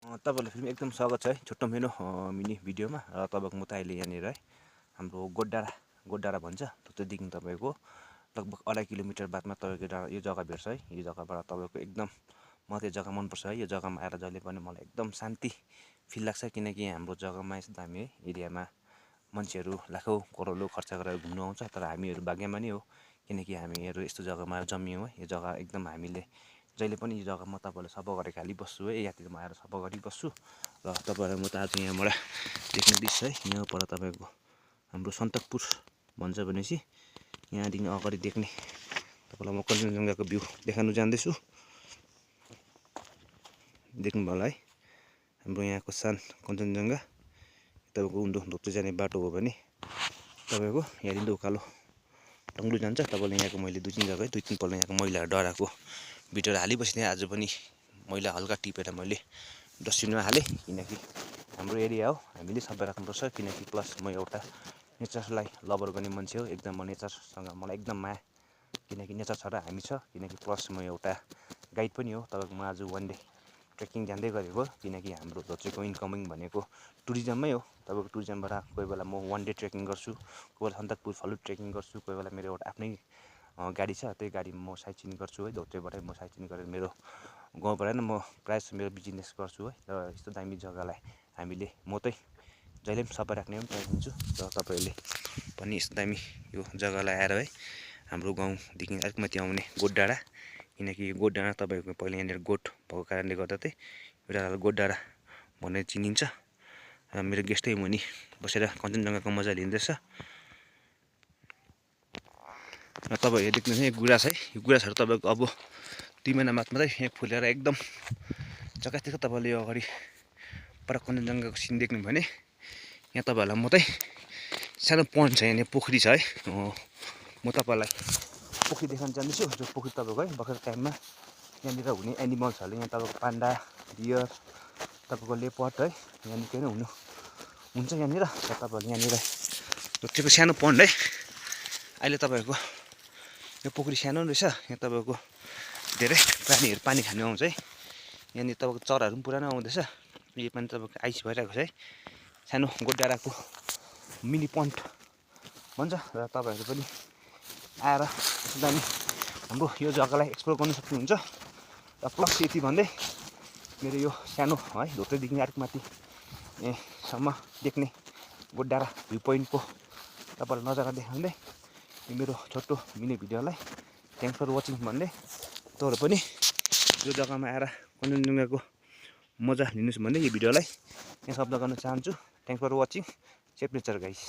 तपाईहरुलाई फेरि एकदम स्वागत छ है छोटो मेरो मिनी भिडियोमा। र तपाईको म त अहिले यहाँनिर है हाम्रो गोडडाँडा भन्छ त्यतिदेखि तपाईको लगभग 2.5 किलोमिटर बादमा तपाईको यो जग्गा भेट्छ है। यो जग्गाबाट तपाईको एकदम मलाई यो जग्गा मनपर्छ है। यो जग्गामा आएर जहिले पनि मलाई एकदम शान्ति फिल लाग्छ, किनकि हाम्रो जग्गामा यस्तो दामी है एरियामा मान्छेहरू लाखौं करोडौं खर्च गरेर घुम्न आउँछ, तर हामीहरू भाग्यमानी हो किनकि हामीहरू यस्तो जग्गामा जन्मियौँ है। यो जग्गा एकदम हामीले जहिले पनि यो जग्गा म तपाईहरुलाई सफा गरेर हालिबस्छु है, यहाँतिर म आएर सफा गरिबस्छु। र तपाईहरुलाई म त आज यहाँबाट देख्न दिन्छु है। यहाँबाट तपाईको हाम्रो सन्तकपुर भन्छ भनेपछि यहाँदेखि अगाडि देख्ने तपाईलाई म कञ्चनजङ्घाको भ्यू देखाउन जाँदैछु। देख्नुभयो होला है हाम्रो यहाँको सान कञ्चनजङ्घा। तपाईको उन्दो धोक्दै जाने बाटो हो भने तपाईको यहाँदेखि उकालो टङ्गलु जान्छ। तपाईले यहाँको मैले दुई तीन पल्ट यहाँको मैलाहरू डराएको भिडियोहरू हालिबस्ने। आज पनि मैला हल्का टिपेर मैले डस्टबिनमा हालेँ, किनकि हाम्रो एरिया हो, हामीले सबै राख्नुपर्छ। किनकि प्लस म एउटा नेचरलाई लभर गर्ने मान्छे हो, एकदम म नेचरसँग मलाई एकदम माया, किनकि नेचर छ र हामी छ। किनकि प्लस म एउटा गाइड पनि हो। तपाईको म आज वान डे ट्रेकिङ जाँदै गरेको, किनकि हाम्रो धोत्रेको इन्कमिङ भनेको टुरिज्ममै हो। तपाईको टुरिज्मबाट कोही बेला म वान डे ट्रेकिङ गर्छु, कोही बेला सन्दकपुर फालुट ट्रेकिङ गर्छु, कोही बेला मेरो एउटा आफ्नै गाडी छ, त्यही गाडीमा म साइट सिन गर्छु है। धोत्रेबाटै म साइट सिन गरेर मेरो गाउँबाट नै म प्रायः मेरो बिजनेस गर्छु है। र यस्तो दामी जग्गालाई हामीले म चाहिँ जहिले पनि सफा राख्ने पनि ट्राई गर्छु। र तपाईहरुले पनि यस्तो दामी यो जग्गालाई आएर है हाम्रो गाउँदेखि अलिक माथि आउने गोडडाँडा, किनकि यो गोडडाँडा तपाईको पहिला यहाँनिर गोठ भएको कारणले गर्दा चाहिँ यो डाँडालाई गोडडाँडा भनेर चिनिन्छ। र मेरो गेस्टै मुनि बसेर कञ्चनजङ्घाको मजा लिँदैछ। र तपाईहरुले देख्नुहुन्छ यो गुराँस है, यो गुराँसहरू तपाईको अब 2 महिना बाद मात्रै यहाँ फुलेर एकदम चकाचक तपाईले यो अगाडि पर कञ्चनजङ्घाको सिन देख्नु भने यहाँ तपाईहरुलाई म चाहिँ सानो पन्ड छ, यहाँ पोखरी छ है। म तपाईलाई पोखरी देखाउन जाँदैछु, जो पोखरी तपाईको है बर्खाको टाइममा यहाँनिर हुने एनिमल्सहरूले यहाँ तपाईको पान्डा, डियर, तपाईको लेपर्ड है यहाँ निकै नै हुन्छ यहाँनिर। र तपाईहरुले यहाँनिर धोत्रेको सानो पन्ड है, अहिले तपाईको यो पोखरी सानो रहेछ, यहाँ तपाईको धेरै प्राणीहरू पानी खानु आउँछ है। यहाँनिर तपाईको चराहरू पनि पुरा नै आउँदैछ। यो पानी तपाईको आइस भइरहेको छ है, सानो गोडडाँडाको मिनी पन्ड भन्छ। र तपाईहरु पनि आएर यसो दामी हाम्रो यो जग्गालाई एक्सप्लोर गर्न सक्नुहुन्छ। र प्लस यति भन्दै मेरो यो सानो है धोत्रेदेखि अलिक माथि सम्म देख्ने गोडडाँडा भ्यू पोइन्टको तपाईहरुलाई नजारा देखाउँदै यो मेरो छोटो मिनी भिडियोलाई थ्याङ्क्स फर वाचिङ भन्दै तपाईहरु पनि यो जग्गामा आएर कञ्चनजङ्घाको मजा लिनुहोस् भन्दै यो भिडियोलाई यहाँ शब्द गर्न चाहन्छु। Thanks for watching. Save nature guys.